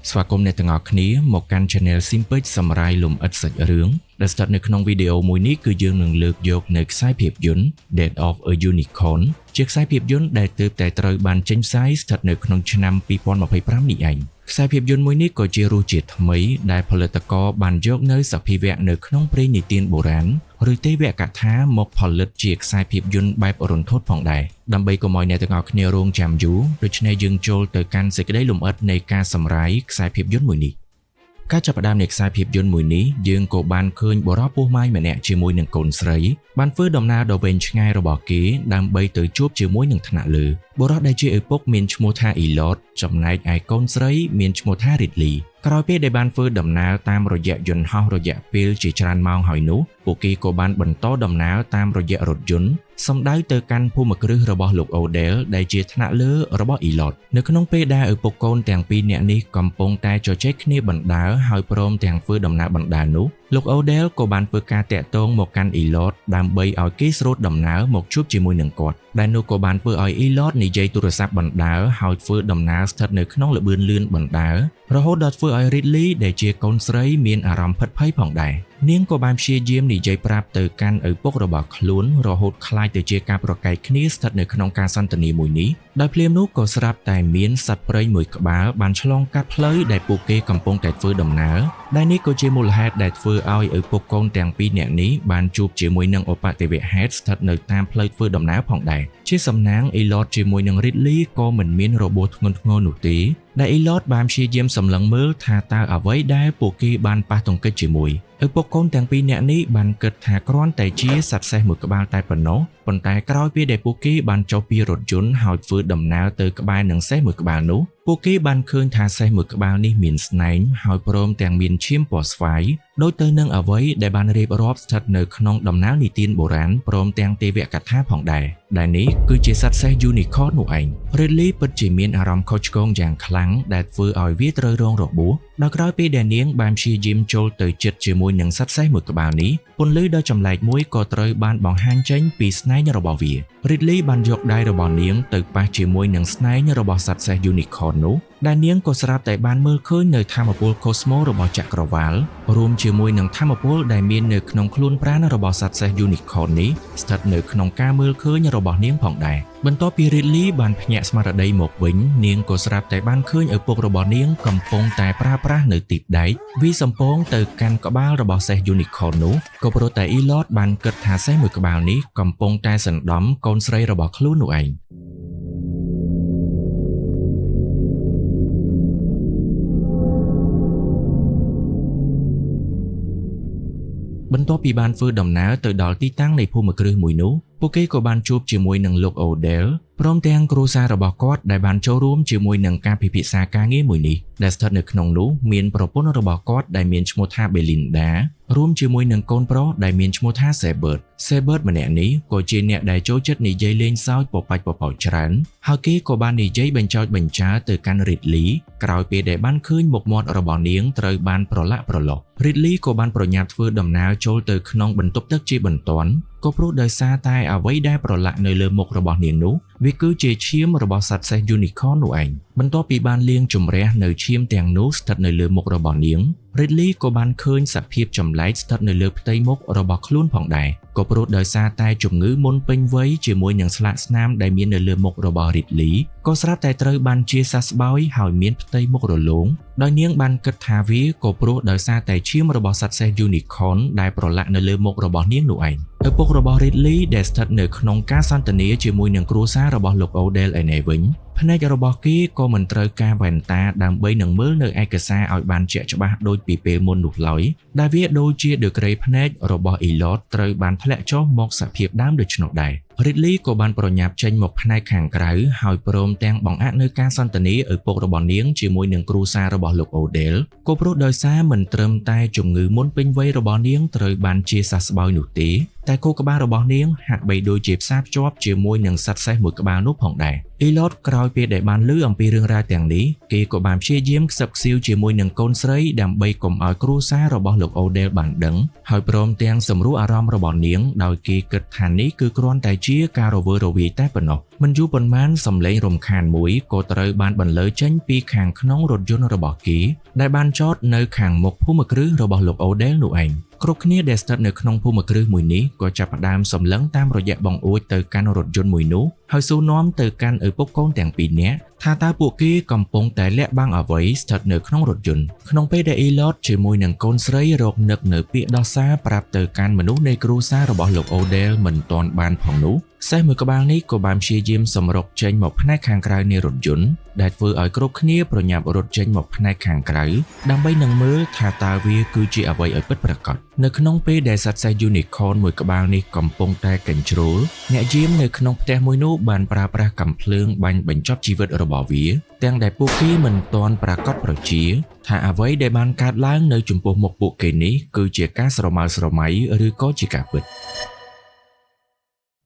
ស្វាគមន៍អ្នកទាំងអស់គ្នាមកកាន់ Channel Simple សម្រាយលំអិតសាច់រឿងដែលស្ថិតនៅក្នុងវីដេអូមួយនេះគឺយើងនឹងលើកយកនៅខ្សែភាពយន្ត Death of a Unicorn ជាខ្សែភាពយន្តដែលទើបតែត្រូវបានចេញផ្សាយស្ថិតនៅក្នុងឆ្នាំ2025នេះឯងខ្សែភាពយន្តមួយនេះក៏ជារសជាតិថ្មីដែលផលិតករបានយកនៅសភាវៈនៅក្នុងព្រេងនិទានបុរាណឬទេវកថាមកផលិតជាខ្សែភាពយន្តបែបរន្ធត់ផងដែរដើម្បីកុំឲ្យអ្នកទាំងអស់គ្នារងចាំយូរដូច្នេះយើងចូលទៅកាន់សេចក្តីលម្អិតនៃការសម្រាយខ្សែភាពយន្តមួយនេះការចាប់ផ្ដើមនៃខ្សែភាពយន្តមួយនេះយើងក៏បានឃើញបុរសពោះម៉ាយម្នាក់ជាមួយនឹងកូនស្រីបានធ្វើដំណើរដ៏វែងឆ្ងាយរបស់គេដើម្បីទៅជួបជាមួយនឹងថ្នាក់លើបុរសដែលជាឪពុកមានឈ្មោះថាអ៊ីឡតចំណែកឯកូនស្រីមានឈ្មោះថារីតលីក្រោយពេលដែលបានធ្វើដំណើរតាមរយៈយន្តហោះរយៈពេលជាច្រើនម៉ោងហើយនោះពួកគេក៏បានបន្តដំណើរតាមរយៈរថយន្តសំដៅទៅកាន់ភូមិគ្រឹះរបស់លោកអូដែលដែលជាថ្នាក់លើរបស់អ៊ីឡតនៅក្នុងពេលដែលឪពុកកូនទាំងពីរនាក់នេះកំពុងតែជជែកគ្នាបណ្ដើរហើយព្រមទាំងធ្វើដំណើរបណ្ដើរនោះលោកអូដែលក៏បានធ្វើការតាក់ទងមកកាន់អ៊ីឡតដើម្បីឲ្យគេស្រូតដំណើរមកជួបជាមួយនឹងគាត់ដែលនោះក៏បានធ្វើឲ្យអ៊ីឡតនិយាយទូរស័ព្ទបណ្ដើរហើយធ្វើដំណើរស្ថិតនៅក្នុងល្បឿនលឿនបណ្ដើររហូតដល់ធ្វើឲ្យរីតលីដែលជាកូនស្រីមានអារម្មណ៍ភិតភ័យផងដែរនាងក៏បានព្យាយាមនិយាយប្រាប់ទៅកាន់ឪពុករបស់ខ្លួនរហូតคล้ายទៅជាការប្រកែកគ្នាស្ថិតនៅក្នុងការសន្ទនាមួយនេះដោយភ្លាមនោះក៏ស្រាប់តែមានសត្វព្រៃមួយក្បាលបានឆ្លងកាត់ផ្លូវដែលពួកគេកំពុងតែធ្វើដំណើរដែលនេះក៏ជាមូលហេតុដែលធ្វើឲ្យឪពុកកូនទាំងពីរនាក់នេះបានជួបជាមួយនឹងឧបទ្ទវហេតុស្ថិតនៅតាមផ្លូវធ្វើដំណើរផងដែរជាសំណាងអ៊ីឡតជាមួយនឹងរីតលីក៏មិនមានរបួសធ្ងន់ធ្ងរនោះទេដែលអ៊ីឡតបានព្យាយាមសម្លឹងមើលថាតើអ្វីដែលពួកគេបានប៉ះទង្គិចជាមួយឪពុកកូនទាំងពីរនាក់នេះបានគិតថាគ្រាន់តែជាសត្វសេះមួយក្បាលតែប៉ុណ្ណោះប៉ុន្តែក្រោយពេលដែលពួកគេបានចុះពីរថយន្តហើយធ្វើដំណើរទៅក្បែរនឹងសេះមួយក្បាលនោះពួកគេបានឃើញថាសេះមួយក្បាលនេះមានស្នែងហើយព្រមទាំងមានឈាមពណ៌ស្វាយដូចទៅនឹងអ្វីដែលបានរៀបរាប់ស្ថិតនៅក្នុងដំណាលនិទានបុរាណព្រមទាំងទេវកថាផងដែរដែលនេះគឺជាសត្វសេះ Unicorn នោះឯង Ridley ពិតជាមានអារម្មណ៍ខុសឆ្គងយ៉ាងខ្លាំងដែលធ្វើឲ្យវាត្រូវរងរបួសដល់ក្រោយពេលដែលនាងបានព្យាយាមចូលទៅជិតជាមួយនឹងសត្វសេះមួយក្បាលនេះពន្លឺដ៏ចម្លែកមួយក៏ត្រូវបានបង្ហាញចេញពីស្នែងរបស់វា Ridley បានយកដៃរបស់នាងទៅប៉ះជាមួយនឹងស្នែងរបស់សត្វសេះ Unicorn នោះដែលនាងក៏ស្រាប់តែបានមើលឃើញនៅថាមពលកូស្មូរបស់ចក្រវាឡរួមជាមួយនឹងថាមពលដែលមាននៅក្នុងខ្លួនប្រាណរបស់សត្វសេះ Unicorn នេះស្ថិតនៅក្នុងការមើលឃើញរបស់នាងផងដែរបន្ទាប់ពី Ridley បានភ្ញាក់ស្មារតីមកវិញនាងក៏ស្រាប់តែបានឃើញឪពុករបស់នាងកំពុងតែប្រើប្រាស់នៅទីបដែកវាសំពងទៅកាន់ក្បាលរបស់សេះ Unicorn នោះក៏ព្រោះតែអ៊ីឡតបានគិតថាសេះមួយក្បាលនេះកំពុងតែសណ្ដំកូនស្រីរបស់ខ្លួននោះឯងបន្ទាប់ពីបានធ្វើដំណើរទៅដល់ទីតាំងនៃភូមិគ្រឹះមួយនោះពួកគេក៏បានជួបជាមួយនឹងលោកអូដែលព្រមទាំងគ្រួសាររបស់គាត់ដែលបានចូលរួមជាមួយនឹងការពិភាក្សាការងារមួយនេះដែលស្ថិតនៅក្នុងនោះមានប្រពន្ធរបស់គាត់ដែលមានឈ្មោះថា Belinda រួមជាមួយនឹងកូនប្រុសដែលមានឈ្មោះថា Sebert ម្នាក់នេះក៏ជាអ្នកដែលចូលចិត្តនិយាយលេងសើចពប៉ាច់ពប៉ោចច្រើនហើយគេក៏បាននិយាយបញ្ចោចបញ្ចើទៅកាន់ Ridley ក្រោយពេលដែលបានឃើញមុខមាត់របស់នាងត្រូវបានប្រឡាក់ប្រឡោះ Ridley ក៏បានប្រញាប់ធ្វើដំណើរចូលទៅក្នុងបន្ទប់ទឹកជាបន្ទាន់ក៏ព្រោះដោយសារតែអ្វីដែលប្រឡាក់នៅលើមុខរបស់នាងនោះវាគឺជាឈាមរបស់សត្វសេះ Unicorn នោះឯងបន្ទាប់ពីបានលាងជម្រះនៅឈាមទាំងនោះស្ថិតនៅលើមុខរបស់នាង Ridley ក៏បានឃើញសភាពចម្លែកស្ថិតនៅលើផ្ទៃមុខរបស់ខ្លួនផងដែរក៏ព្រោះដោយសារតែជំងឺមុនពេញវ័យជាមួយនឹងស្លាកស្នាមដែលមាននៅលើមុខរបស់ Ridley ក៏ស្រាប់តែត្រូវបានជាសះស្បើយហើយមានផ្ទៃមុខរលោងដោយនាងបានគិតថាវាក៏ព្រោះដោយសារតែឈាមរបស់សត្វសេះ Unicorn ដែលប្រឡាក់នៅលើមុខរបស់នាងនោះឯងឪពុករបស់ Ridley ដែលស្ថិតនៅក្នុងការសន្ទនាជាមួយនឹងគ្រួសាររបស់លោកអូដែលឯនេះវិញភ្នែករបស់គេក៏មិនត្រូវការវ៉ែនតាដើម្បីនឹងមើលនៅឯកសារឲ្យបានជាក់ច្បាស់ដូចពីពេលមុននោះឡើយដែលវាដូចជាដឺក្រេភ្នែករបស់អ៊ីឡតត្រូវបានធ្លាក់ចុះមកសភាពដើមដូច្នោះដែរ Ridley ក៏បានប្រញាប់ចេញមកផ្នែកខាងក្រៅហើយព្រមទាំងបង្អាក់នៅការសន្ទនាឪពុករបស់នាងជាមួយនឹងគ្រួសាររបស់លោកអូដែលក៏ព្រោះដោយសារមិនត្រឹមតែជំងឺមុនពេញវ័យរបស់នាងត្រូវបានជាសះស្បើយនោះទេតែខួរក្បាលរបស់នាងហាក់បីដូចជាផ្សារភ្ជាប់ជាមួយនឹងសត្វសេះមួយក្បាលនោះផងដែរអ៊ីឡតក្រោយពេលដែលបានឮអំពីរឿងរ៉ាវទាំងនេះគេក៏បានព្យាយាមខ្សឹបខ្សៀវជាមួយនឹងកូនស្រីដើម្បីកុំឲ្យគ្រួសាររបស់លោកអូដែលបានដឹងហើយព្រមទាំងសម្រួលអារម្មណ៍របស់នាងដោយគេគិតថានេះគឺគ្រាន់តែជា ជាការរវើរវាយតែប៉ុណ្ណោះមិនយូរប៉ុន្មានសំឡេងរំខានមួយក៏ត្រូវបានបន្លឺចេញពីខាងក្នុងរថយន្តរបស់គីដែលបានចតនៅខាងមុខភូមិគ្រឹះរបស់លោកអូដែលនោះឯងគ្រប់គ្នាដែលស្ថិតនៅក្នុងភូមិគ្រឹះមួយនេះក៏ចាប់ផ្ដើមសម្លឹងតាមរយៈបង្អួចទៅកាន់រថយន្តមួយនោះហើយសួរនាំទៅកាន់ឪពុកកូនទាំងពីរនាក់ថាតើពួកគេកំពុងតែលាក់បាំងអ្វីស្ថិតនៅក្នុងរថយន្តក្នុងពេលដែលអ៊ីឡតជាមួយនឹងកូនស្រីរកនឹកនៅពាក្យដោះសារប្រាប់ទៅកាន់មនុស្សនៃគ្រួសាររបស់លោកអូដែលមិនទាន់បានផងនោះសេះមួយក្បាលនេះក៏បានព្យាយាមសម្រុកចេញមកផ្នែកខាងក្រៅនៃរថយន្តដែលធ្វើឲ្យគ្រប់គ្នាប្រញាប់រត់ចេញមកផ្នែកខាងក្រៅដើម្បីនឹងមើលថាតើវាគឺជាអ្វីឲ្យពិតប្រាកដនៅក្នុងពេលដែលសត្វសេះ Unicorn មួយក្បាលនេះកំពុងតែកញ្ជ្រោលអ្នកយាមនៅក្នុងផ្ទះមួយនោះបានប្រើប្រាស់កាំភ្លើងបាញ់បញ្ចប់ជីវិតរបស់វាទាំងដែលពួកគេមិនទាន់ប្រាកដប្រជាថាអ្វីដែលបានកើតឡើងនៅចំពោះមុខពួកគេនេះគឺជាការស្រមើស្រមៃឬក៏ជាការពិត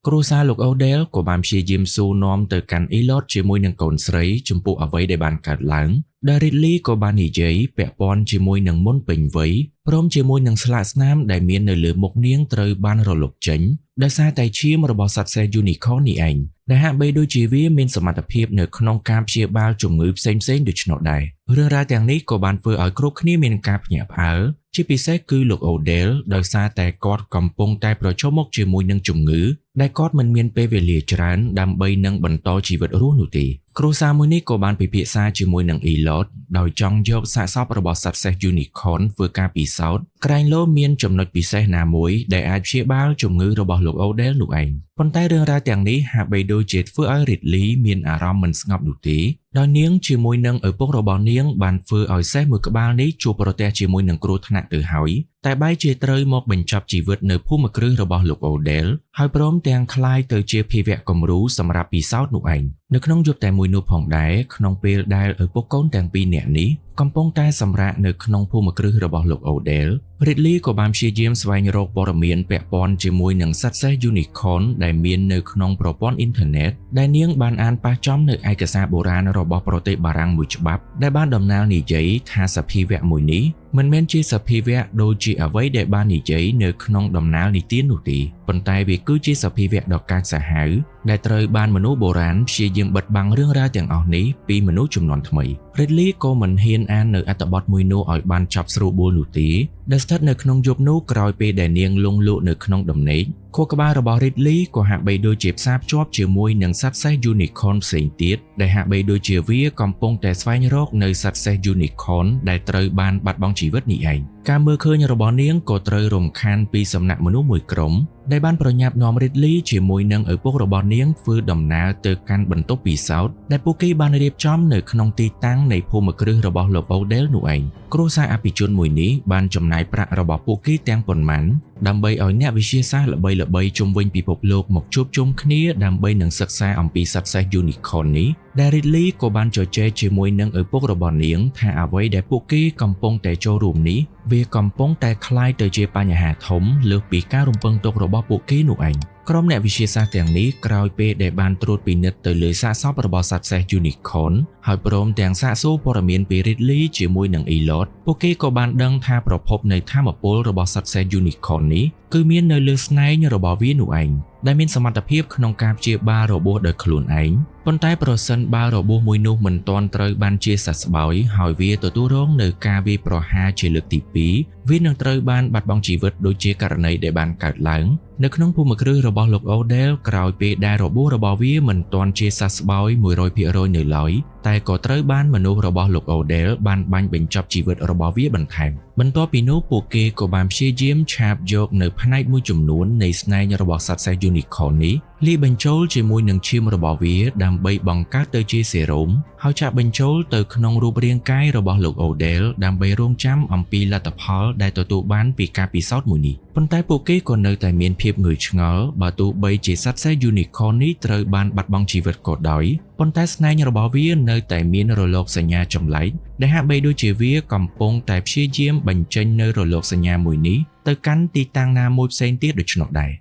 គ្រួសារលោកអូដែលក៏បានព្យាយាមសួរនាំទៅកាន់អ៊ីឡតជាមួយនឹងកូនស្រីចំពោះអ្វីដែលបានកើតឡើងដែលរីដលីក៏បាននិយាយពាក់ព័ន្ធជាមួយនឹងមុនពេញវ័យព្រមជាមួយនឹងស្លាកស្នាមដែលមាននៅលើមុខនាងត្រូវបានរលុបចេញដោយសារតែឈាមរបស់សត្វសេះ Unicorn នេះឯងដែលហាក់បីដូចជាវាមានសមត្ថភាពនៅក្នុងការព្យាបាលជំងឺផ្សេងៗដូច្នោះដែររឿងរ៉ាវទាំងនេះក៏បានធ្វើឲ្យគ្រប់គ្នាមានការភ្ញាក់ផ្អើលជាពិសេសគឺលោកអូដែលដោយសារតែគាត់កំពុងតែប្រឈមមុខជាមួយនឹងជំងឺដែលគាត់មិនមានពេលវេលាច្រើនដើម្បីនឹងបន្តជីវិតរស់នោះទេគ្រួសារមួយនេះក៏បានពិភាក្សាជាមួយនឹងអ៊ីឡតដោយចង់យកសាកសពរបស់សត្វសេះ Unicorn ធ្វើការពិសោធន៍ក្រែងលោមានចំណុចពិសេសណាមួយដែលអាចព្យាបាលជំងឺរបស់លោកអូដែលនោះឯងប៉ុន្តែរឿងរ៉ាវទាំងនេះហាក់បីដូចជាធ្វើឲ្យរីដលីមានអារម្មណ៍មិនស្ងប់នោះទេដោយនាងជាមួយនឹងឪពុករបស់នាងបានធ្វើឲ្យសេះមួយក្បាលនេះជួបប្រទះជាមួយនឹងគ្រោះថ្នាក់ទៅហើយតែបែរជាត្រូវមកបញ្ចប់ជីវិតនៅភូមិគ្រឹះរបស់លោកអូដែលហើយព្រមទាំងคล้ายទៅជាភាវៈគំរូសម្រាប់ពិសោធន៍នោះឯងនៅក្នុងយប់តែមួយនោះផងដែរក្នុងពេលដែលឪពុកកូនទាំងពីរនាក់នេះកំពុងតែសម្រាកនៅក្នុងភូមិគ្រឹះរបស់លោកអូដែលរីដលីក៏បានព្យាយាមស្វែងរកព័ត៌មានពាក់ព័ន្ធជាមួយនឹងសត្វសេះ Unicorn ដែលមាននៅក្នុងប្រព័ន្ធអ៊ីនធឺណិតដែលនាងបានអានប៉ះចំនៅឯកសារបុរាណរបស់ប្រទេសបារាំងមួយច្បាប់ដែលបានដំណាលនិយាយថាសភាវៈមួយនេះមិនមែនជាសភាវៈដូចជាអ្វីដែលបាននិយាយនៅក្នុងដំណាលនិទាននោះទេប៉ុន្តែវាគឺជាសភាវៈដ៏កាចសាហាវដែលត្រូវបានមនុស្សបុរាណព្យាយាមបិទបាំងរឿងរ៉ាវទាំងអស់នេះពីមនុស្សជំនាន់ថ្មី Ridley ក៏មិនហ៊ានអាននៅអត្ថបទមួយនោះឲ្យបានចប់ស្រួលបួលនោះទេដែលស្ថិតនៅក្នុងយប់នោះក្រោយពេលដែលនាងលង់លក់នៅក្នុងដំណេកខួរក្បាលរបស់ Ridley ក៏ហាក់បីដូចជាផ្សារភ្ជាប់ជាមួយនឹងសត្វសេះ Unicorn ផ្សេងទៀតដែលហាក់បីដូចជាវាកំពុងតែស្វែងរកនៅសត្វសេះ Unicorn ដែលត្រូវបានបាត់បង់ជីវិតនេះឯងការមើលឃើញរបស់នាងក៏ត្រូវរំខានពីសំណាក់មនុស្សមួយក្រុមដែលបានប្រញាប់នាំ Ridley ជាមួយនឹងឪពុករបស់នាងធ្វើដំណើរទៅកាន់បន្ទប់ពិសោធន៍ដែលពួកគេបានរៀបចំនៅក្នុងទីតាំងនៃភូមិគ្រឹះរបស់លោកអូដែលនោះឯងគ្រួសារអភិជនមួយនេះបានចំណាយប្រាក់របស់ពួកគេទាំងប៉ុន្មានដើម្បីឲ្យអ្នកវិទ្យាសាស្ត្រល្បីៗជុំវិញពិភពលោកមកជួបជុំគ្នាដើម្បីនឹងសិក្សាអំពីសត្វសេះ Unicorn នេះដែល Ridley ក៏បានជជែកជាមួយនឹងឪពុករបស់នាងថាអ្វីដែលពួកគេកំពុងតែចូលរួមនេះវាកំពុងតែคล้ายទៅជាបញ្ហាធំលើសពីការរំពឹងទុករបស់ពួកគេនោះឯងក្រុមអ្នកវិទ្យាសាស្ត្រទាំងនេះក្រោយពេលដែលបានត្រួតពិនិត្យទៅលើសាកសពរបស់សត្វសេះ Unicorn ហើយព្រមទាំងសាកសួរព័ត៌មានពី Ridley ជាមួយនឹង Elliot ពួកគេក៏បានដឹងថាប្រភពនៃថាមពលរបស់សត្វសេះ Unicorn នេះគឺមាននៅលើស្នែងរបស់វានោះឯងដែលមានសមត្ថភាពក្នុងការព្យាបាលរបួសដោយខ្លួនឯងប៉ុន្តែប្រសិនបើរបួសមួយនោះមិនទាន់ត្រូវបានជាសះស្បើយហើយវាទទួលរងនៅការវាយប្រហារជាលើកទី2វានឹងត្រូវបានបាត់បង់ជីវិតដូចជាករណីដែលបានកើតឡើងនៅក្នុងភូមិគ្រឹះរបស់លោកអូដែលក្រោយពេលដែលរបួសរបស់វាមិនទាន់ជាសះស្បើយ 100% នៅឡើយតែក៏ត្រូវបានមនុស្សរបស់លោកអូដែលបានបាញ់បញ្ចប់ជីវិតរបស់វាបន្ថែមបន្ទាប់ពីនោះពួកគេក៏បានព្យាយាមឆាបយកនៅផ្នែកមួយចំនួននៃស្នែងរបស់សត្វសេះ Unicorn នេះលាយបញ្ចូលជាមួយនឹងឈាមរបស់វាដើម្បីបង្កើតទៅជាសេរ៉ូមហើយចាក់បញ្ចូលទៅក្នុងរូបរាងកាយរបស់លោកអូដែលដើម្បីរងចាំអំពីលទ្ធផលដែលទទួលបានពីការពិសោធន៍មួយនេះប៉ុន្តែពួកគេក៏នៅតែមានភាពងឿឆ្ងល់បើទោះបីជាសត្វសេះ Unicorn នេះត្រូវបានបាត់បង់ជីវិតក៏ដោយប៉ុន្តែស្នែងរបស់វានៅតែមានរលកសញ្ញាចម្លែកដែលហាក់បីដូចជាវាកំពុងតែព្យាយាមបញ្ចេញនៅរលកសញ្ញាមួយនេះទៅកាន់ទីតាំងណាមួយផ្សេងទៀតដូច្នោះដែរ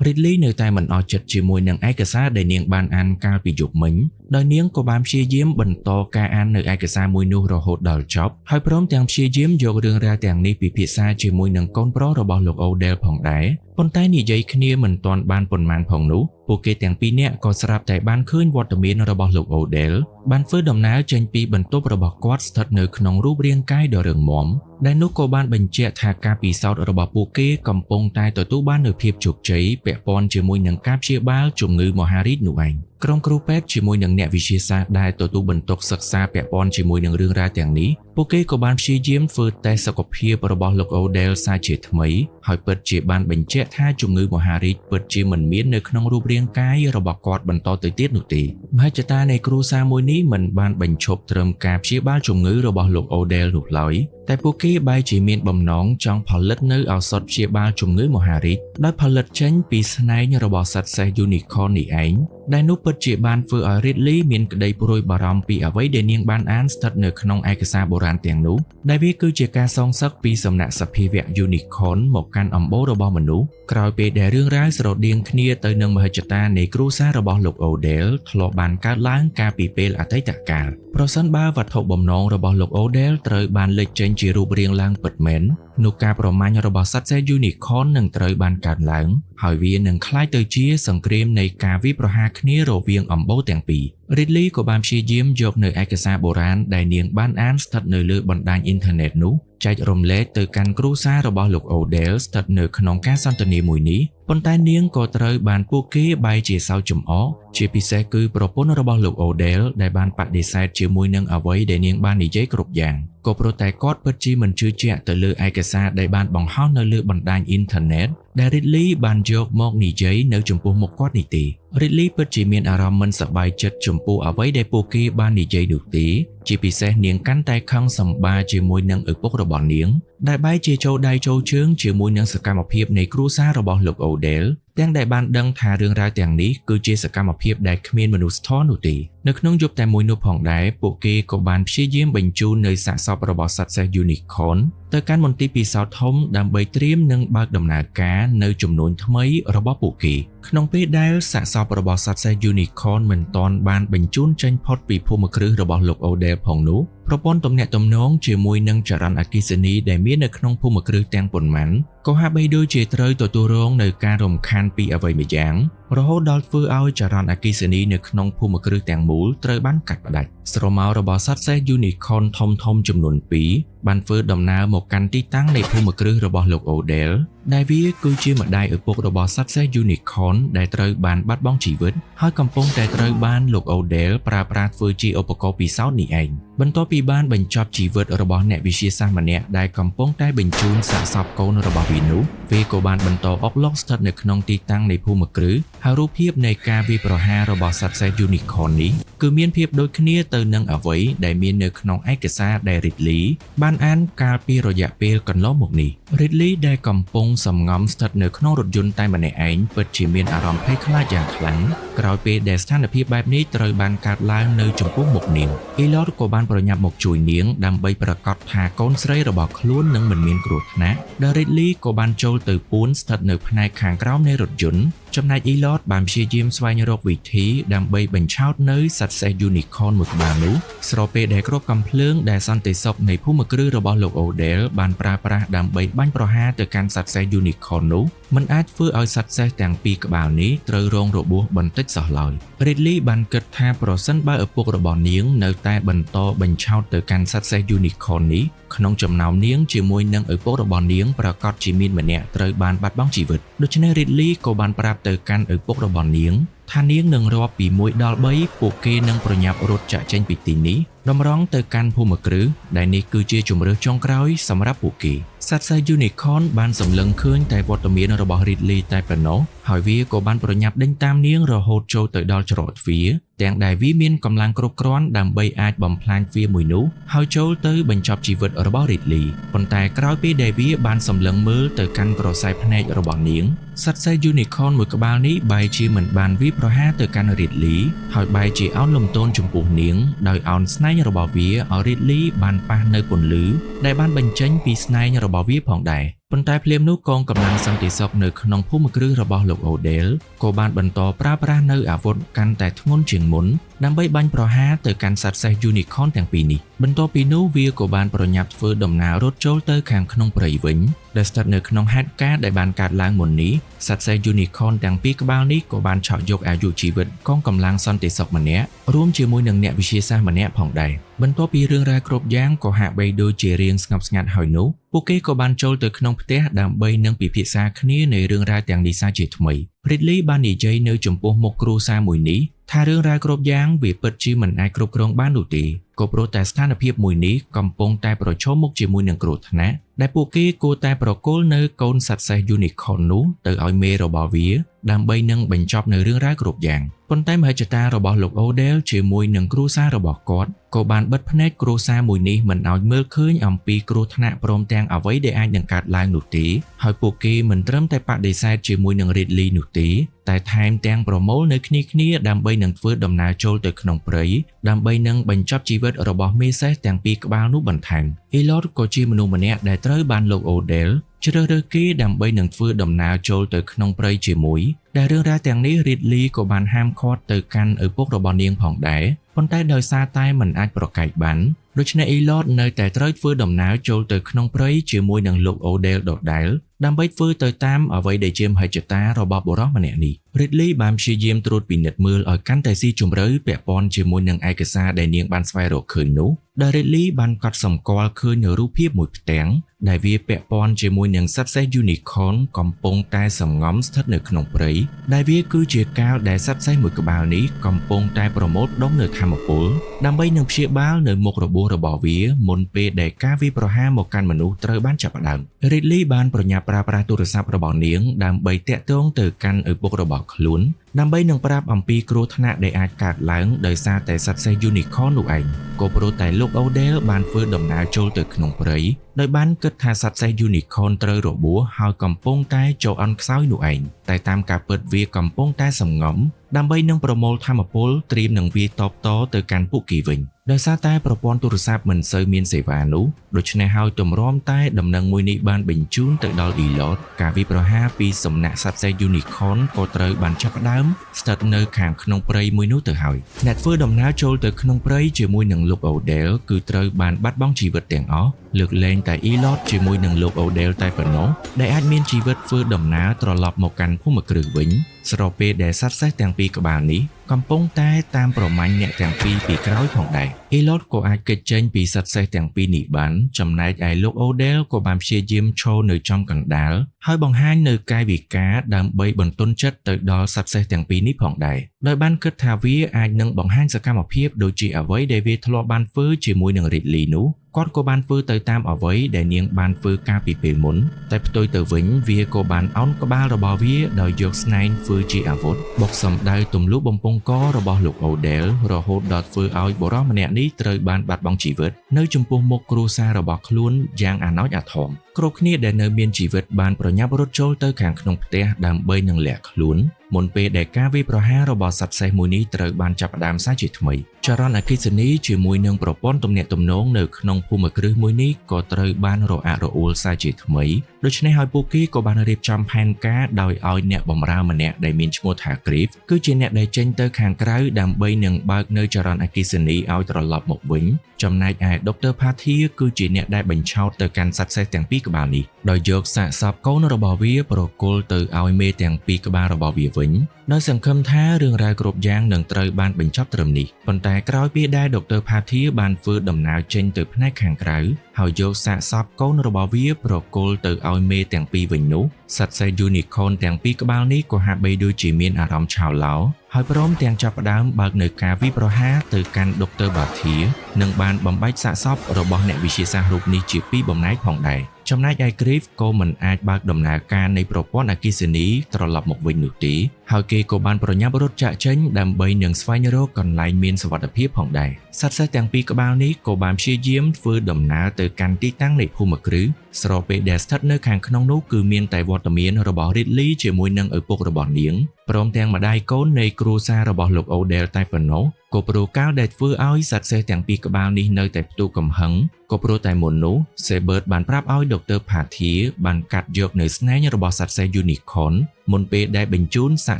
Ridley នៅតែមិនអស់ចិត្តជាមួយនឹងឯកសារដែលនាងបានអានកាលពីយប់មិញដោយនាងក៏បានព្យាយាមបន្តការអាននៅឯកសារមួយនោះរហូតដល់ចប់ហើយព្រមទាំងព្យាយាមយករឿងរ៉ាវទាំងនេះពិភាក្សាជាមួយនឹងកូនប្រុសរបស់លោកអូដែលផងដែរប៉ុ ប៉ុន្តែនិយាយគ្នាមិនទាន់បានប៉ុន្មានផងនោះពួកគេទាំងពីរនាក់ក៏ស្រាប់តែបានឃើញវត្តមានរបស់លោក Odell បានធ្វើដំណើរចេញពីបន្ទប់របស់គាត់ស្ថិតនៅក្នុងរូបរាងកាយដ៏រឹងមាំដែលនោះក៏បានបញ្ជាក់ថាការពិសោធន៍របស់ពួកគេកំពុងតែទទួលបាននូវភាពជោគជ័យពាក់ព័ន្ធជាមួយនឹងការព្យាបាលជំងឺមហារីកនោះឯងក្រុមគ្រូពេទ្យជាមួយនឹងអ្នកវិទ្យាសាស្ត្រដែលទទួលបន្ទុកសិក្សាពាក់ព័ន្ធជាមួយនឹងរឿងរ៉ាវទាំងនេះពួកគេក៏បានព្យាយាមធ្វើតេស្តសុខភាពរបស់លោក Odell សាជាថ្មីហើយពិតជាបានបញ្ជាក់ថាជំងឺមហារីកពិតជាមិនមាននៅក្នុងរូបរាងកាយរបស់គាត់បន្តទៅទៀតនោះទេមហិច្ឆតានៃគ្រួសារមួយនេះមិនបានបញ្ឈប់ត្រឹមការព្យាបាលជំងឺរបស់លោក Odell នោះឡើយតែពួកគេបែរជាមានបំណងចង់ផលិតនៅឱសថព្យាបាលជំងឺមហារីកដោយផលិតចេញពីស្នែងរបស់សត្វសេះ Unicorn នេះឯងដែលនោះពិតជាបានធ្វើឲ្យ Ridley មានក្តីព្រួយបារម្ភពីអ្វីដែលនាងបានអានស្ថិតនៅក្នុងឯកសារបុរាណទាំងនោះដែលវាគឺជាការសងសឹកពីសំណាក់សភាវៈ Unicorn មកកាន់អំបូររបស់មនុស្សក្រោយពេលដែលរឿងរ៉ាវស្រដៀងគ្នាទៅនឹងមហិច្ឆតានៃគ្រួសាររបស់លោក Odell ធ្លាប់បានកើតឡើងកាលពីពេលអតីតកាលប្រសិនបើវត្ថុបំណងរបស់លោក Odell ត្រូវបានលេចចេញជារូបរាងឡើងពិតមែននោះការប្រមាញ់របស់សត្វសេះ Unicorn នឹងត្រូវបានកើតឡើងហើយវានឹងក្លាយទៅជាសង្គ្រាមនៃការវាយប្រហារគ្នារវាងអំបូរទាំងពីរ Ridley ក៏បានព្យាយាមយកនៅឯកសារបុរាណដែលនាងបានអានស្ថិតនៅលើបណ្ដាញអ៊ីនធឺណិតនោះចែករំលែកទៅកាន់គ្រួសាររបស់លោក Odell ស្ថិតនៅក្នុងការសន្ទនាមួយនេះប៉ុន្តែនាងក៏ត្រូវបានពួកគេបែរជាសើចចំអកជាពិសេសគឺប្រពន្ធរបស់លោក Odell ដែលបានបដិសេធជាមួយនឹងអ្វីដែលនាងបាននិយាយគ្រប់យ៉ាងក៏ព្រោះតែគាត់ពិតជាមិនជឿជាក់ទៅលើឯកសារដែលបានបង្ហោះនៅលើបណ្ដាញអ៊ីនធឺណិតដែល Ridley បានយកមកនិយាយនៅចំពោះមុខគាត់នេះទេ Ridley ពិតជាមានអារម្មណ៍មិនសប្បាយចិត្តចំពោះអ្វីដែលពួកគេបាននិយាយនោះទេជាពិសេសនាងកាន់តែខឹងសម្បាជាមួយនឹងឪពុករបស់នាងដែលបែរជាចូលដៃចូលជើងជាមួយនឹងសកម្មភាពនៃគ្រួសាររបស់លោក Odell ទាំងដែលបានដឹងថារឿងរ៉ាវទាំងនេះគឺជាសកម្មភាពដែលគ្មានមនុស្សធម៌នោះទេនៅក្នុងយប់តែមួយនោះផងដែរពួកគេក៏បានព្យាយាមបញ្ជូននៅសាកសពរបស់សត្វសេះ Unicorn ទៅកាន់មន្ទីរពិសោធន៍ធំដើម្បីត្រៀមនឹងបើកដំណើរការនៅចំនួនថ្មីរបស់ពួកគេក្នុងពេលដែលសាកសពរបស់សត្វសេះ Unicorn មិនទាន់បានបញ្ជូនចេញផុតពីភូមិគ្រឹះរបស់លោក Odell ផងនោះប្រព័ន្ធទំនាក់ទំនងជាមួយនឹងចរន្តអគ្គិសនីដែលមាននៅក្នុងភូមិគ្រឹះទាំងប៉ុន្មានក៏ហាក់បីដូចជាត្រូវទទួលរងនៅការរំខានពីអ្វីម្យ៉ាងរហូតដល់ធ្វើឲ្យចរន្តអគ្គិសនីនៅក្នុងភូមិគ្រឹះទាំងមូលត្រូវបានកាត់ផ្តាច់ស្រមោលរបស់សត្វសេះ Unicorn ធំចំនួន2បានធ្វើដំណើរមកកាន់ទីតាំងនៃភូមិគ្រឹះរបស់លោក Odell ដែលវាគឺជាម្ដាយឪពុករបស់សត្វសេះ Unicorn ដែលត្រូវបានបាត់បង់ជីវិតហើយកំពុងតែត្រូវបានលោក Odell ប្រើប្រាស់ធ្វើជាឧបករណ៍ពិសោធន៍នេះឯងបន្ទាប់ពីបានបញ្ចប់ជីវិតរបស់អ្នកវិទ្យាសាស្ត្រម្នាក់ដែលកំពុងតែបញ្ជូនសាកសពកូនរបស់វានោះវាក៏បានបន្តអុកឡុកស្ថិតនៅក្នុងទីតាំងនៃភូមិគ្រឹះហើយរូបភាពនៃការវាយប្រហាររបស់សត្វសេះ Unicorn នេះគឺមានភាពដូចគ្នាទៅនឹងអ្វីដែលមាននៅក្នុងឯកសារដែល Ridley បានអានកាលពីរយៈពេលកន្លងមកនេះ Ridley ដែលកំពុងសំងំស្ថិតនៅក្នុងរថយន្តតែម្នាក់ឯងពិតជាមានអារម្មណ៍ភ័យខ្លាចយ៉ាងខ្លាំងក្រោយពេលដែលស្ថានភាពបែបនេះត្រូវបានកើតឡើងនៅចំពោះមុខនាង Elliot ក៏បានប្រញាប់មកជួយនាងដើម្បីប្រាកដថាកូនស្រីរបស់ខ្លួននឹងមិនមានគ្រោះថ្នាក់ដែល Ridley ក៏បានចូលទៅពួនស្ថិតនៅផ្នែកខាងក្រោមនៃរថយន្តចំណែក Elliot បានព្យាយាមស្វែងរកវិធីដើម្បីបញ្ឆោតនៅសត្វសេះ Unicorn មួយក្បាលនោះស្របពេលដែលគ្រាប់កាំភ្លើងដែលសន្តិសុខនៃភូមិគ្រឹះរបស់លោក Odell បានប្រើប្រាស់ដើម្បីបាញ់ប្រហារទៅកាន់សត្វសេះ Unicorn នោះមិនអាចធ្វើឲ្យសត្វសេះទាំងពីរក្បាលនេះត្រូវរងរបួសបន្តិចសោះឡើយ Ridley បានគិតថាប្រសិនបើឪពុករបស់នាងនៅតែបន្តបញ្ឆោតទៅកាន់សត្វសេះ Unicorn នេះក្នុងចំណោមនាងជាមួយនឹងឪពុករបស់នាងប្រកាសជាមានម្នាក់ត្រូវបានបាត់បង់ជីវិតដូច្នេះ Ridley ក៏បានប្រាប់ទៅកាន់ឪពុករបស់នាងថានាងនឹងរាប់ពី1ដល់3ពួកគេនឹងប្រញាប់រត់ចាក់ចេញពីទីនេះតម្រង់ទៅកាន់ភូមិគ្រឹះដែលនេះគឺជាជម្រើសចុងក្រោយសម្រាប់ពួកគេសត្វសេះ Unicorn បានសម្លឹងឃើញតែវត្តមានរបស់ Ridley តែប៉ុណ្ណោះហើយវាក៏បានប្រញាប់ដេញតាមនាងរហូតចូលទៅដល់ច្រកទ្វារទាំងដែលវាមានកម្លាំងគ្រប់គ្រាន់ដើម្បីអាចបំផ្លាញទ្វារមួយនោះហើយចូលទៅបញ្ចប់ជីវិតរបស់ Ridley ប៉ុន្តែក្រោយពេលដែលវាបានសម្លឹងមើលទៅកាន់ក្រសែភ្នែករបស់នាងសត្វសេះ Unicorn មួយក្បាលនេះបែរជាមិនបានវាយប្រហារទៅកាន់ Ridley ហើយបែរជាអោនលំទោនចំពោះនាងដោយអោនស្នែងរបស់វាឲ្យ Ridley បានប៉ះនៅពន្លឺដែលបានបញ្ចេញពីស្នែងរបស់វាផងដែរប៉ុន្តែភ្លាមនោះកងកម្លាំងសន្តិសុខនៅក្នុងភូមិគ្រឹះរបស់លោក Odell ក៏បានបន្តប្រើប្រាស់នៅអាវុធកាន់តែធ្ងន់ជាងមុន ដើម្បីបាញ់ប្រហារទៅកាន់សត្វសេះ Unicorn ទាំងពីរនេះបន្ទាប់ពីនោះវាក៏បានប្រញាប់ធ្វើដំណើររត់ចូលទៅខាងក្នុងព្រៃវិញដែលស្ថិតនៅក្នុងហេតុការណ៍ដែលបានកើតឡើងមុននេះសត្វសេះ Unicorn ទាំងពីរក្បាលនេះក៏បានឆក់យកអាយុជីវិតកងកម្លាំងសន្តិសុខម្នាក់រួមជាមួយនឹងអ្នកវិទ្យាសាស្ត្រម្នាក់ផងដែរបន្ទាប់ពីរឿងរ៉ាវគ្រប់យ៉ាងក៏ហាក់បីដូចជារៀងស្ងប់ស្ងាត់ហើយនោះពួកគេក៏បានចូលទៅក្នុងផ្ទះដើម្បីនឹងពិភាក្សាគ្នានៃរឿងរ៉ាវទាំងនេះសារជាថ្មី Ridley បាននិយាយនៅចំពោះមុខគ្រួសារមួយនេះថារឿងរ៉ាវគ្រប់យ៉ាងវាពិតជាមិនអាចគ្រប់គ្រងបាននោះទេក៏ព្រោះតែស្ថានភាពមួយនេះកំពុងតែប្រឈមមុខជាមួយនឹងគ្រោះថ្នាក់ដែលពួកគេគួរតែប្រគល់នៅកូនសត្វសេះ Unicorn នោះទៅឲ្យមេរបស់វាដើម្បីនឹងបញ្ចប់នៅរឿងរ៉ាវគ្រប់យ៉ាងប៉ុន្តែមហិច្ឆតារបស់លោក Odell ជាមួយនឹងគ្រួសាររបស់គាត់ក៏បានបិទភ្នែកគ្រួសារមួយនេះមិនឲ្យមើលឃើញអំពីគ្រោះថ្នាក់ព្រមទាំងអ្វីដែលអាចនឹងកើតឡើងនោះទេហើយពួកគេមិនត្រឹមតែបដិសេធជាមួយនឹង Ridley នោះទេតែថែមទាំងប្រមូលនៅគ្នាដើម្បីនឹងធ្វើដំណើរចូលទៅក្នុងព្រៃដើម្បីនឹងបញ្ចប់ជីវិតរបស់មេសេះទាំងពីរក្បាលនោះបន្ថែម Elliot ក៏ជាមនុស្សម្នាក់ដែលត្រូវបានលោក Odell ជ្រើសរើសគេដើម្បីនឹងធ្វើដំណើរចូលទៅក្នុងព្រៃជាមួយដែលរឿងរ៉ាវទាំងនេះ Ridley ក៏បានហាមឃាត់ទៅកាន់ឪពុករបស់នាងផងដែរប៉ុន្តែដោយសារតែមិនអាចប្រកែកបានដូច្នេះ Elliot នៅតែត្រូវធ្វើដំណើរចូលទៅក្នុងព្រៃជាមួយនឹងលោក Odell ដដែលដើម្បីធ្វើទៅតាមអ្វីដែលជាមហិច្ឆតារបស់បុរសម្នាក់នេះ Ridley បានព្យាយាមត្រួតពិនិត្យមើលឲ្យកាន់តែស៊ីជម្រៅពាក់ព័ន្ធជាមួយនឹងឯកសារដែលនាងបានស្វែងរកឃើញនោះដែល Ridley បានកត់សម្គាល់ឃើញនៅរូបភាពមួយផ្ទាំងដែលវាពាក់ព័ន្ធជាមួយនឹងសត្វសេះ Unicorn កំពុងតែសម្ងំស្ថិតនៅក្នុងព្រៃដែលវាគឺជាកាលដែលសត្វសេះមួយក្បាលនេះកំពុងតែប្រមូលដុំនៅថាមពលដើម្បីនឹងព្យាបាលនៅមុខរបួសរបស់វាមុនពេលដែលការវាយប្រហារមកកាន់មនុស្សត្រូវបានចាប់ផ្ដើម Ridley បានប្រញាប់ប្រើប្រាស់ទូរស័ព្ទរបស់នាងដើម្បីតាក់ទងទៅកាន់ឪពុករបស់ខ្លួនដើម្បីនឹងប្រាប់អំពីគ្រោះថ្នាក់ដែលអាចកើតឡើងដោយសារតែសត្វសេះ Unicorn នោះឯងក៏ព្រោះតែលោក Odell បានធ្វើដំណើរចូលទៅក្នុងព្រៃដោយបានគិតថាសត្វសេះ Unicorn ត្រូវរបួសហើយកំពុងតែចូលអន់ខ្សោយនោះឯងតែតាមការពិតវាកំពុងតែសម្ងំដើម្បីនឹងប្រមូលថាមពលត្រៀមនឹងវាយតបតទៅកាន់ពួកគេវិញដោយសារតែប្រព័ន្ធទូរស័ព្ទមិនសូវមានសេវានោះដូច្នេះហើយទម្រាំតែដំណឹងមួយនេះបានបញ្ជូនទៅដល់ Elliot ការវាយប្រហារពីសំណាក់សត្វសេះ Unicorn ក៏ត្រូវបានចាប់ផ្ដើមស្ថិតនៅខាងក្នុងព្រៃមួយនោះទៅហើយអ្នកធ្វើដំណើរចូលទៅក្នុងព្រៃជាមួយនឹងលោក Odell គឺត្រូវបានបាត់បង់ជីវិតទាំងអស់លើកលែងតែ Elliot ជាមួយនឹងលោក Odell តែប៉ុណ្ណោះដែលអាចមានជីវិតធ្វើដំណើរត្រឡប់មកកាន់ភូមិគ្រឹះវិញស្របពេលដែលសត្វសេះទាំងពីរក្បាលនេះកំពុងតែតាមប្រមាញ់អ្នកទាំងពីរពីក្រោយផងដែរ Elliot ក៏អាចគេចចេញពីសត្វសេះទាំងពីរនេះបានចំណែកឯលោក Odell ក៏បានព្យាយាមឈរនៅចំកណ្ដាលហើយបង្ហាញនៅកាយវិការដើម្បីបន្ទន់ចិត្តទៅដល់សត្វសេះទាំងពីរនេះផងដែរដោយបានគិតថាវាអាចនឹងបង្ហាញសកម្មភាពដូចជាអ្វីដែលវាធ្លាប់បានធ្វើជាមួយនឹង Ridley នោះគាត់ក៏បានធ្វើទៅតាមអ្វីដែលនាងបានធ្វើកាលពីពេលមុនតែផ្ទុយទៅវិញវាក៏បានអោនក្បាលរបស់វាដោយយកស្នែងធ្វើជាអាវុធបុកសម្ដៅទម្លុះបំពង់ករបស់លោក Odell រហូតដល់ធ្វើឲ្យបុរសម្នាក់នេះត្រូវបានបាត់បង់ជីវិតនៅចំពោះមុខគ្រួសាររបស់ខ្លួនយ៉ាងអាណោចអាធំគ្រប់គ្នាដែលនៅមានជីវិតបានប្រញាប់រត់ចូលទៅខាងក្នុងផ្ទះដើម្បីនឹងលាក់ខ្លួនមុនពេលដែលការវាយប្រហាររបស់សត្វសេះមួយនេះត្រូវបានចាប់ផ្ដើមសារជាថ្មីចរន្តអគ្គិសនីជាមួយនឹងប្រព័ន្ធទំនាក់ទំនងនៅក្នុងភូមិគ្រឹះមួយនេះក៏ត្រូវបានរអាក់រអួលសារជាថ្មីដូច្នេះហើយពួកគេក៏បានរៀបចំផែនការដោយឲ្យអ្នកបម្រើម្នាក់ដែលមានឈ្មោះថា Griff គឺជាអ្នកដែលចេញទៅខាងក្រៅដើម្បីនឹងបើកនៅចរន្តអគ្គិសនីឲ្យត្រឡប់មកវិញចំណែកឯ Dr. Parthia គឺជាអ្នកដែលបញ្ឆោតទៅកាន់សត្វសេះទាំងពីរក្បាលនេះដោយយកសាកសពកូនរបស់វាប្រគល់ទៅឲ្យមេទាំងពីរក្បាលរបស់វាវិញដោយសង្ឃឹមថារឿងរ៉ាវគ្រប់យ៉ាងនឹងត្រូវបានបញ្ចប់ត្រឹមនេះប៉ុន្តែក្រោយពីដែល Dr. Parthia បានធ្វើដំណើរចេញទៅផ្នែកខាងក្រៅហើយយកសាកសពកូនរបស់វាប្រគល់ទៅឲ្យមេទាំងពីរវិញនោះសត្វសេះ Unicorn ទាំងពីរក្បាលនេះក៏ហាក់បីដូចជាមានអារម្មណ៍ឆោឡោហើយព្រមទាំងចាប់ផ្ដើមបើកនៅការវាយប្រហារទៅកាន់ Dr. Parthia និងបានបំបែកសាកសពរបស់អ្នកវិទ្យាសាស្ត្ររូបនេះជាពីរបំណែកផងដែរចំណែកឯ Griff ក៏មិនអាចបើកដំណើរការនៃប្រព័ន្ធអគ្គិសនីត្រឡប់មកវិញនោះទេហើយគេក៏បានប្រញាប់រត់ចាកចេញដើម្បីនឹងស្វែងរកកន្លែងមានសុវត្ថិភាពផងដែរសត្វសេះទាំងពីរក្បាលនេះក៏បានព្យាយាមធ្វើដំណើរទៅកាន់ទីតាំងនៃភូមិគ្រឹះស្របពេលដែលស្ថិតនៅខាងក្នុងនោះគឺមានតែវត្តមានរបស់ Ridley ជាមួយនឹងឪពុករបស់នាងព្រមទាំងម្ដាយកូននៃគ្រួសាររបស់លោក Odell តែប៉ុណ្ណោះក៏ព្រោះកាលដែលធ្វើឲ្យសត្វសេះទាំងពីរក្បាលនេះនៅតែផ្ទុះកំហឹងក៏ព្រោះតែមុននោះ Sebert បានប្រាប់ឲ្យ Dr. Parthia បានកាត់យកនៅស្នែងរបស់សត្វសេះ Unicorn មុនពេលដែលបញ្ជូនសាក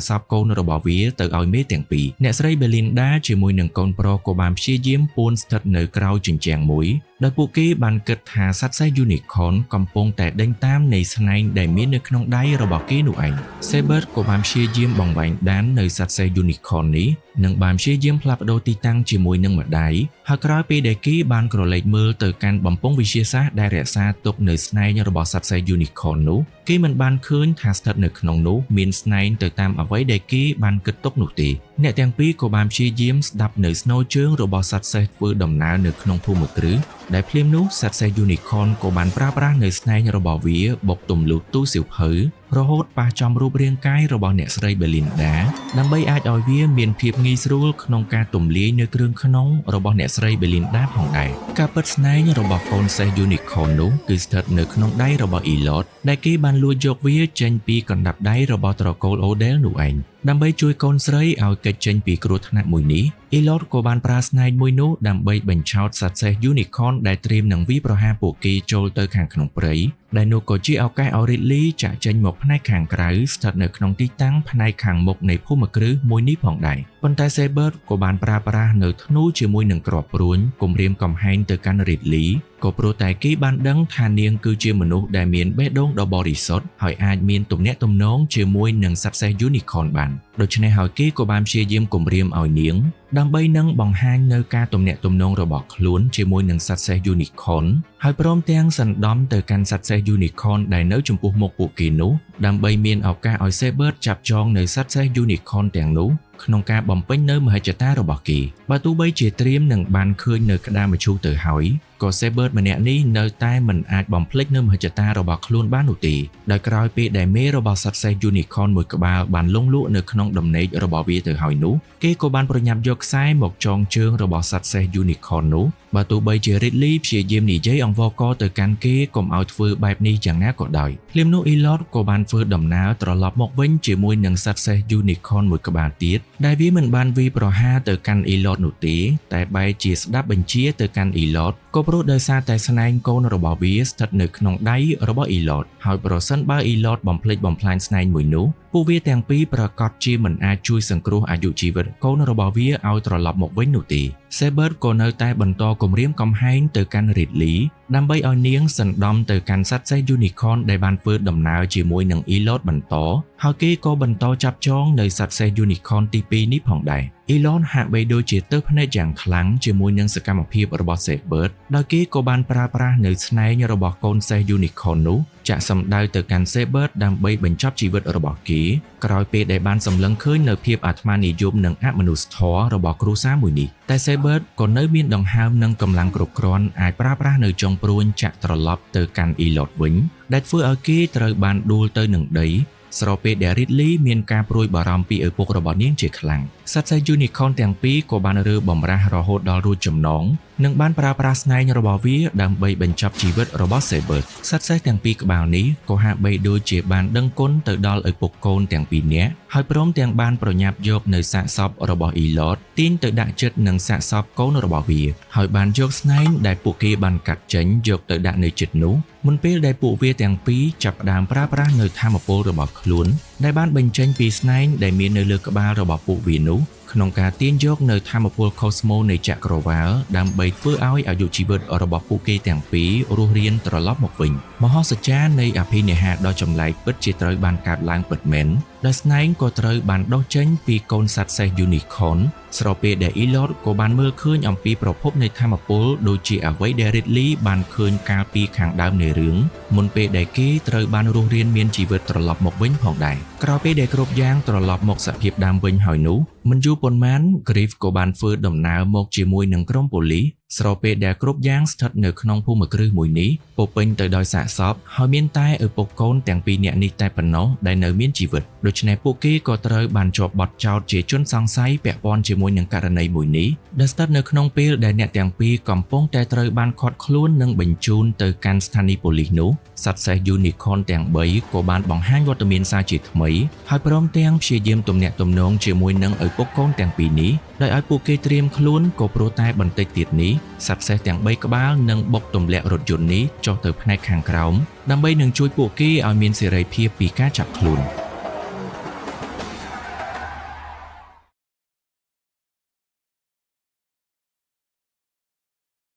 សពកូនរបស់វាទៅឲ្យមេទាំងពីរអ្នកស្រី Belinda ជាមួយនឹងកូនប្រុសក៏បានព្យាយាមពួនស្ថិតនៅក្រោយជញ្ជាំងមួយដោយពួកគេបានគិតថាសត្វសេះ Unicorn កំពុងតែដេញតាមនៃស្នែងដែលមាននៅក្នុងដៃរបស់គេនោះឯង Saber ក៏បានព្យាយាមបង្វែងដាននៅសត្វសេះ Unicorn នេះនិងបានព្យាយាមផ្លាស់ប្ដូរទីតាំងជាមួយនឹងម្ដាយហើយក្រោយពេលដែលគេបានក្រឡេកមើលទៅកាន់បំពង់វិទ្យាសាស្ត្រដែលរក្សាទុកនៅស្នែងរបស់សត្វសេះ Unicorn នោះគេមិនបានឃើញថាស្ថិតនៅក្នុងនោះមានស្នែងទៅតាមអ្វីដែលគេបានគិតទុកនោះទេអ្នកទាំងពីរក៏បានព្យាយាមស្ដាប់នៅស្នូរជើងរបស់សត្វសេះធ្វើដំណើរនៅក្នុងភូមិគ្រឹះដែលភ្លាមនោះសត្វសេះ Unicorn ក៏បានប្រើប្រាស់នៅស្នែងរបស់វាបុកទម្លុះទូសៀវភៅរហូតប៉ះចំរូបរាងកាយរបស់អ្នកស្រី Belinda ដើម្បីអាចឲ្យវាមានភាពងាយស្រួលក្នុងការទម្លាយនៅគ្រឿងក្នុងរបស់អ្នកស្រី Belinda ផងដែរការពិតស្នែងរបស់កូនសេះ Unicorn នោះគឺស្ថិតនៅក្នុងដៃរបស់ Elliot ដែលគេបានលួចយកវាចេញពីកណ្ដាប់ដៃរបស់ត្រកូល Odell នោះឯងដើម្បីជួយកូនស្រីឲ្យគេចចេញពីគ្រោះថ្នាក់មួយនេះ Elliot ក៏បានប្រើស្នែងមួយនោះដើម្បីបញ្ឆោតសត្វសេះ Unicorn ដែលត្រៀមនឹងវាយប្រហារពួកគេចូលទៅខាងក្នុងព្រៃដែលនោះក៏ជាឱកាសឲ្យ Ridley ចាក់ចេញមកផ្នែកខាងក្រៅស្ថិតនៅក្នុងទីតាំងផ្នែកខាងមុខនៃភូមិគ្រឹះមួយនេះផងដែរប៉ុន្តែ Saber ក៏បានប្រើប្រាស់នៅធ្នូជាមួយនឹងគ្រាប់ព្រួញគំរាមកំហែងទៅកាន់ Ridley ក៏ព្រោះតែគេបានដឹងថានាងគឺជាមនុស្សដែលមានបេះដូងដ៏បរិសុទ្ធហើយអាចមានទំនាក់ទំនងជាមួយនឹងសត្វសេះ Unicorn បានដូច្នេះហើយគេក៏បានព្យាយាមគំរាមឲ្យនាងដើម្បីនឹងបង្ហាញនៅការទំនាក់ទំនងរបស់ខ្លួនជាមួយនឹងសត្វសេះ Unicorn ហើយព្រមទាំងសណ្ដំទៅកាន់សត្វសេះ Unicorn ដែលនៅចំពោះមុខពួកគេនោះដើម្បីមានឱកាសឲ្យ Saber ចាប់ចងនៅសត្វសេះ Unicorn ទាំងនោះក្នុងការបំពេញនៅមហិច្ឆតារបស់គេបើទោះបីជាត្រៀមនឹងបានឃើញនៅក្តារមឈូសទៅហើយក៏ Saber ម្នាក់នេះនៅតែមិនអាចបំភ្លេចនៅមហិច្ឆតារបស់ខ្លួនបាននោះទេដោយក្រោយពេលដែលមេរបស់សត្វសេះ Unicorn មួយក្បាលបានលង់លក់នៅក្នុងដំណេករបស់វាទៅហើយនោះគេក៏បានប្រញាប់យកខ្សែមកចងជើងរបស់សត្វសេះ Unicorn នោះបើទោះបីជា Ridley ព្យាយាមនិយាយអង្វរករទៅកាន់គេកុំឲ្យធ្វើបែបនេះយ៉ាងណាក៏ដោយភ្លាមនោះ Elliot ក៏បានធ្វើដំណើរត្រឡប់មកវិញជាមួយនឹងសត្វសេះ Unicorn មួយក្បាលទៀតដែលវាមិនបានវាយប្រហារទៅកាន់ Elliot នោះទេតែបែរជាស្ដាប់បញ្ជាទៅកាន់ Elliot ក៏ព្រោះដោយសារតែស្នែងកូនរបស់វាស្ថិតនៅក្នុងដៃរបស់ Elliot ហើយប្រសិនបើ Elliot បំភ្លេចបំផ្លាញស្នែងមួយនោះពួកវាទាំងពីរប្រកាសជាមិនអាចជួយសង្គ្រោះអាយុជីវិតកូនរបស់វាឲ្យត្រឡប់មកវិញនោះទេ Saber ក៏នៅតែបន្តគំរាមកំហែងទៅកាន់ Ridley ដើម្បីឲ្យនាងសណ្ដំទៅកាន់សត្វសេះ Unicorn ដែលបានធ្វើដំណើរជាមួយនឹង Elliot បន្តហើយគេក៏បន្តចាប់ចងនៅសត្វសេះ Unicorn ទី2នេះផងដែរ Elliot ហាក់បីដូចជាទើសភ្នែកយ៉ាងខ្លាំងជាមួយនឹងសកម្មភាពរបស់ Saber ដោយគេក៏បានប្រើប្រាស់នៅស្នែងរបស់កូនសេះ Unicorn នោះចាក់សម្ដៅទៅកាន់ Saber ដើម្បីបញ្ចប់ជីវិតរបស់គេក្រោយពេលដែលបានសម្លឹងឃើញនៅភាពអាត្មានិយមនិងអមនុស្សធម៌របស់គ្រួសារមួយនេះតែ Saber ក៏នៅមានដង្ហើមនិងកម្លាំងគ្រប់គ្រាន់អាចប្រើប្រាស់នៅចុងព្រួញចាក់ត្រឡប់ទៅកាន់ Elliot វិញដែលធ្វើឲ្យគេត្រូវបានដួលទៅនឹងដីស្របពេលដែល Ridley មានការព្រួយបារម្ភពីឪពុករបស់នាងជាខ្លាំងសត្វសេះ Unicorn ទាំងពីរក៏បានរើបំរាស់រហូតដល់រួចចំណងនិងបានប្រើប្រាស់ស្នែងរបស់វាដើម្បីបញ្ចប់ជីវិតរបស់ Saber សត្វសេះទាំងពីរក្បាលនេះក៏ហាក់បីដូចជាបានដឹងគុណទៅដល់ឪពុកកូនទាំងពីរនាក់ហើយព្រមទាំងបានប្រញាប់យកនៅសាកសពរបស់ Elliot ទាញទៅដាក់ចិត្តនឹងសាកសពកូនរបស់វាហើយបានយកស្នែងដែលពួកគេបានកាត់ចេញយកទៅដាក់នៅចិត្តនោះមុនពេលដែលពួកវាទាំងពីរចាប់ផ្ដើមប្រើប្រាស់នៅថាមពលរបស់ខ្លួនដែលបានបញ្ចេញពីស្នែងដែលមាននៅលើក្បាលរបស់ពួកវានោះក្នុងការទាញយកនៅថាមពល Cosmo នៃចក្រវាឡដើម្បីធ្វើឲ្យអាយុជីវិតរបស់ពួកគេទាំងពីររស់រានត្រឡប់មកវិញមហោសច្ចារ្យនៃអភិនិហេតុដ៏ចម្លែកពិតជាត្រូវបានកើតឡើងពិតមែនដែលស្នែងក៏ត្រូវបានដុសចេញពីកូនសត្វសេះ Unicorn ស្របពេលដែល Elliot ក៏បានមើលឃើញអំពីប្រភពនៃថាមពលដូចជាអ្វីដែល Ridley បានឃើញកាលពីខាងដើមនៃរឿងមុនពេលដែលគេត្រូវបានរស់រានមានជីវិតត្រឡប់មកវិញផងដែរក្រោយពេលដែលគ្រប់យ៉ាងត្រឡប់មកសភាពដើមវិញហើយនោះមិនយូរប៉ុន្មាន Griff ក៏បានធ្វើដំណើរមកជាមួយនឹងក្រុមប៉ូលីសស្របពេលដែលគ្រប់យ៉ាងស្ថិតនៅក្នុងភូមិគ្រឹះមួយនេះពោពេញទៅដោយសាកសពហើយមានតែឪពុកកូនទាំងពីរនាក់នេះតែប៉ុណ្ណោះដែលនៅមានជីវិតដូច្នេះពួកគេក៏ត្រូវបានជាប់បទចោទជាជនសង្ស័យពាក់ព័ន្ធជាមួយនឹងករណីមួយនេះដែលស្ថិតនៅក្នុងពេលដែលអ្នកទាំងពីរកំពុងតែត្រូវបានឃាត់ខ្លួននិងបញ្ជូនទៅកាន់ស្ថានីយ៍ប៉ូលីសនោះសត្វសេះ Unicorn ទាំង3ក៏បានបង្ហាញវត្តមានសារជាថ្មីហើយព្រមទាំងព្យាយាមទំនាក់ទំនងជាមួយនឹងឪពុកកូនទាំងពីរនេះដោយឲ្យពួកគេត្រៀមខ្លួនក៏ព្រោះតែបន្តិចទៀតនេះសត្វសេះទាំង3ក្បាលនឹងបុកទម្លាក់រថយន្តនេះចុះទៅផ្នែកខាងក្រោមដើម្បីនឹងជួយពួកគេឲ្យមានសេរីភាពពីការចាប់ខ្លួន